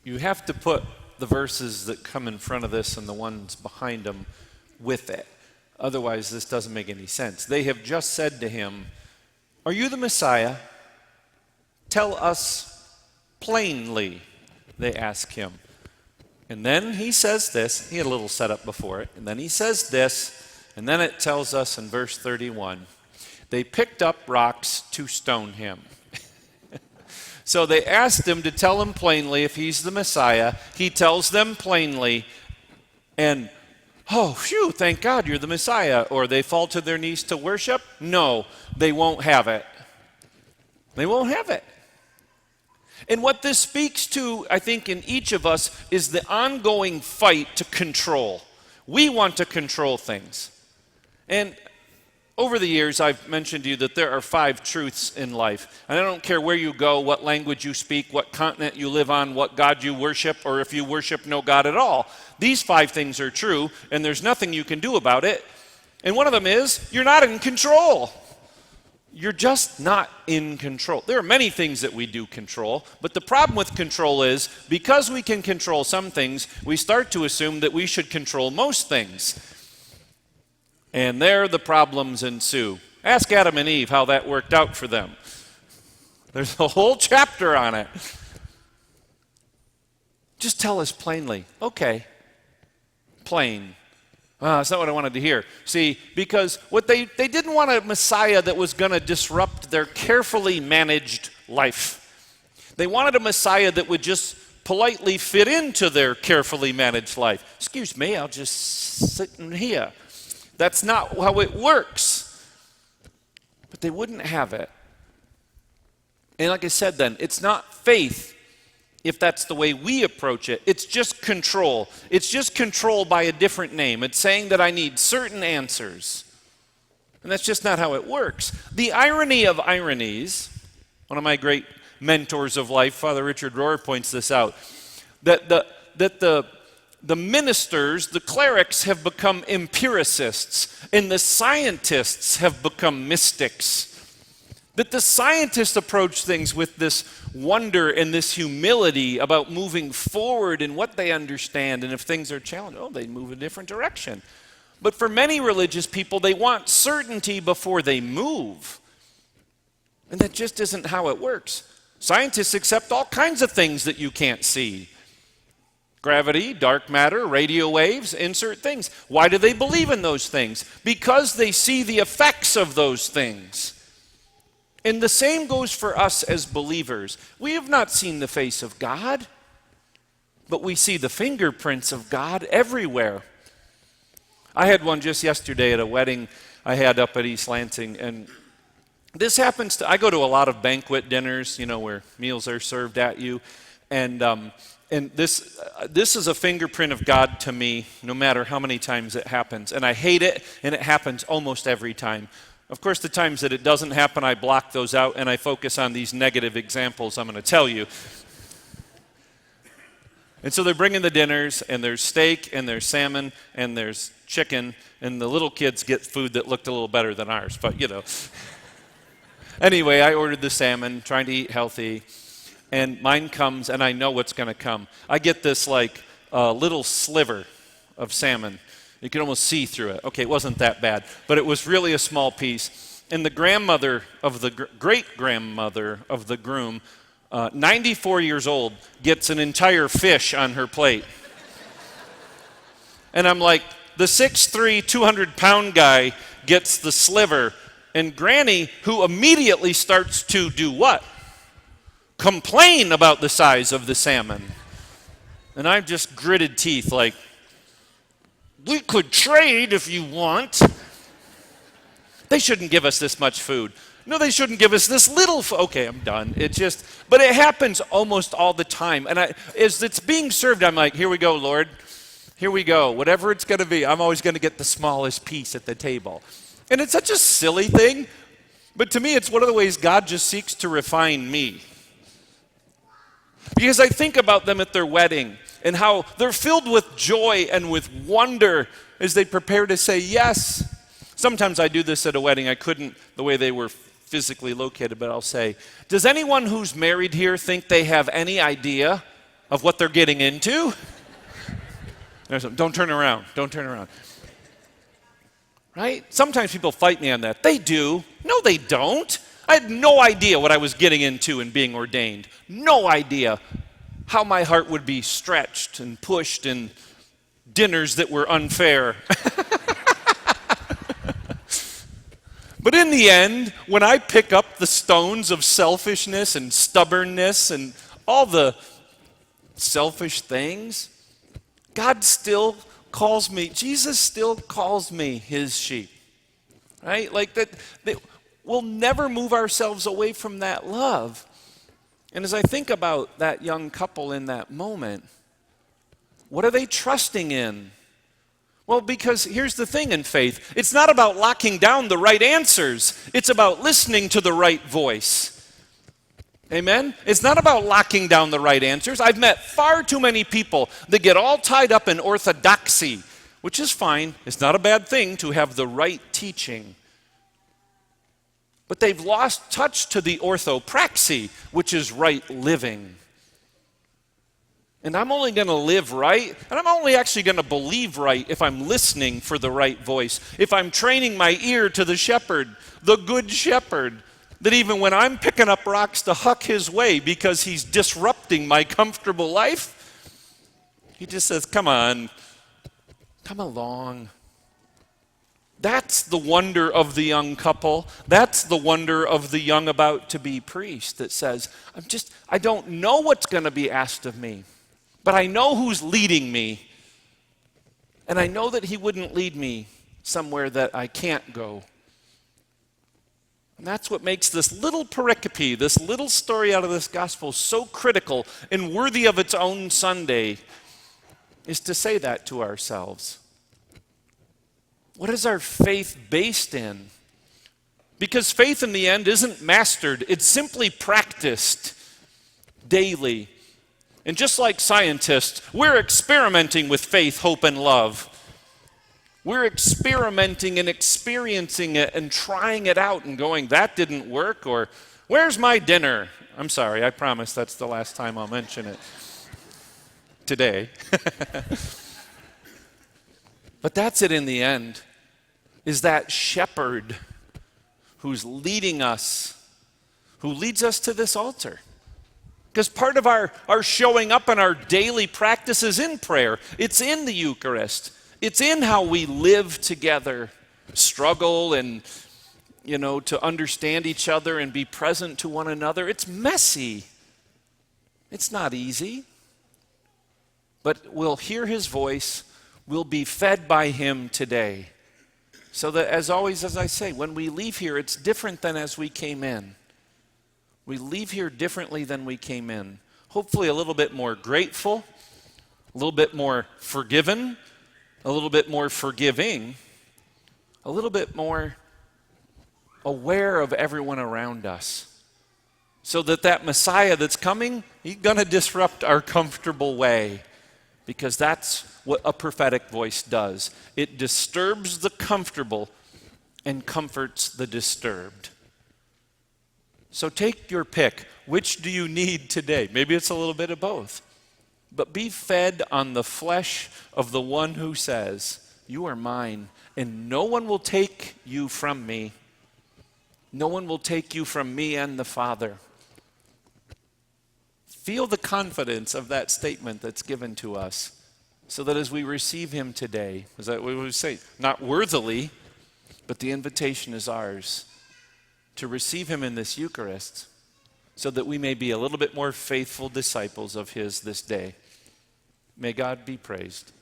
you have to put the verses that come in front of this and the ones behind them with it. Otherwise, this doesn't make any sense. They have just said to him, "Are you the Messiah? Tell us plainly," they ask him. And then he says this. He had a little setup before it. And then he says this. And then it tells us in verse 31, they picked up rocks to stone him. So they asked him to tell him plainly if he's the Messiah. He tells them plainly. And, oh, phew, thank God you're the Messiah. Or they fall to their knees to worship. No, they won't have it. They won't have it. And what this speaks to, I think, in each of us is the ongoing fight to control. We want to control things. And over the years, I've mentioned to you that there are 5 truths in life. And I don't care where you go, what language you speak, what continent you live on, what God you worship, or if you worship no God at all. These 5 things are true, and there's nothing you can do about it. And one of them is, you're not in control. You're just not in control. There are many things that we do control, but the problem with control is, because we can control some things, we start to assume that we should control most things. And there the problems ensue. Ask Adam and Eve how that worked out for them. There's a whole chapter on it. Just tell us plainly. Okay. Plain. That's not what I wanted to hear. See, because what they didn't want a Messiah that was going to disrupt their carefully managed life. They wanted a Messiah that would just politely fit into their carefully managed life. Excuse me, I'll just sit in here. That's not how it works. But they wouldn't have it. And like I said then, it's not faith if that's the way we approach it. It's just control. It's just control by a different name. It's saying that I need certain answers. And that's just not how it works. The irony of ironies, one of my great mentors of life, Father Richard Rohr, points this out, that the ministers, the clerics, have become empiricists, and the scientists have become mystics. That the scientists approach things with this wonder and this humility about moving forward in what they understand, and if things are challenged, they move a different direction. But for many religious people, they want certainty before they move. And that just isn't how it works. Scientists accept all kinds of things that you can't see. Gravity, dark matter, radio waves, insert things. Why do they believe in those things? Because they see the effects of those things. And the same goes for us as believers. We have not seen the face of God, but we see the fingerprints of God everywhere. I had one just yesterday at a wedding I had up at East Lansing, and this happens to, I go to a lot of banquet dinners, where meals are served at you, and this is a fingerprint of God to me, no matter how many times it happens. And I hate it, and it happens almost every time. Of course, the times that it doesn't happen, I block those out, and I focus on these negative examples I'm going to tell you. And so they're bringing the dinners, and there's steak, and there's salmon, and there's chicken, and the little kids get food that looked a little better than ours, but Anyway, I ordered the salmon, trying to eat healthy. And mine comes, and I know what's going to come. I get this little sliver of salmon. You can almost see through it. Okay, it wasn't that bad, but it was really a small piece. And the grandmother of the great-grandmother of the groom, 94 years old, gets an entire fish on her plate. And I'm like, the 6'3", 200-pound guy gets the sliver, and Granny, who immediately starts to do what? Complain about the size of the salmon. And I've just gritted teeth like, we could trade if you want. They shouldn't give us this much food. No, they shouldn't give us this little food. Okay, I'm done. But it happens almost all the time. And as it's being served, I'm like, here we go, Lord. Here we go. Whatever it's going to be, I'm always going to get the smallest piece at the table. And it's such a silly thing. But to me, it's one of the ways God just seeks to refine me. Because I think about them at their wedding and how they're filled with joy and with wonder as they prepare to say yes. Sometimes I do this at a wedding. I couldn't the way they were physically located, but I'll say, does anyone who's married here think they have any idea of what they're getting into. Don't turn around. Don't turn around. Right? Sometimes people fight me on that. They do. No, they don't. I had no idea what I was getting into in being ordained. No idea how my heart would be stretched and pushed in dinners that were unfair. But in the end, when I pick up the stones of selfishness and stubbornness and all the selfish things, God still calls me, Jesus still calls me his sheep. Right? Like that we'll never move ourselves away from that love. And as I think about that young couple in that moment, what are they trusting in? Well, because here's the thing in faith. It's not about locking down the right answers. It's about listening to the right voice. Amen? It's not about locking down the right answers. I've met far too many people that get all tied up in orthodoxy, which is fine. It's not a bad thing to have the right teaching. But they've lost touch to the orthopraxy, which is right living. And I'm only going to live right, and I'm only actually going to believe right if I'm listening for the right voice, if I'm training my ear to the shepherd, the good shepherd, that even when I'm picking up rocks to huck his way because he's disrupting my comfortable life, he just says, come on, come along. That's the wonder of the young couple. That's the wonder of the young about-to-be priest that says, I don't know what's going to be asked of me. But I know who's leading me, and I know that he wouldn't lead me somewhere that I can't go. And that's what makes this little pericope, this little story out of this gospel so critical and worthy of its own Sunday, is to say that to ourselves. What is our faith based in? Because faith in the end isn't mastered, it's simply practiced daily. And just like scientists, we're experimenting with faith, hope, and love. We're experimenting and experiencing it and trying it out and going, that didn't work, or where's my dinner? I'm sorry, I promise that's the last time I'll mention it today. But that's it in the end, is that shepherd who's leading us, who leads us to this altar. Because part of our showing up in our daily practice is in prayer. It's in the Eucharist. It's in how we live together, struggle and, to understand each other and be present to one another. It's messy. It's not easy. But we'll hear his voice. We'll be fed by him today. So that, as always, as I say, when we leave here, it's different than as we came in. We leave here differently than we came in. Hopefully a little bit more grateful, a little bit more forgiven, a little bit more forgiving, a little bit more aware of everyone around us. So that Messiah that's coming, he's going to disrupt our comfortable way. Because that's what a prophetic voice does. It disturbs the comfortable and comforts the disturbed. So take your pick. Which do you need today? Maybe it's a little bit of both. But be fed on the flesh of the one who says, you are mine, and no one will take you from me. No one will take you from me and the Father. Feel the confidence of that statement that's given to us, so that as we receive him today, is that what we say? Not worthily, but the invitation is ours to receive him in this Eucharist, so that we may be a little bit more faithful disciples of his this day. May God be praised.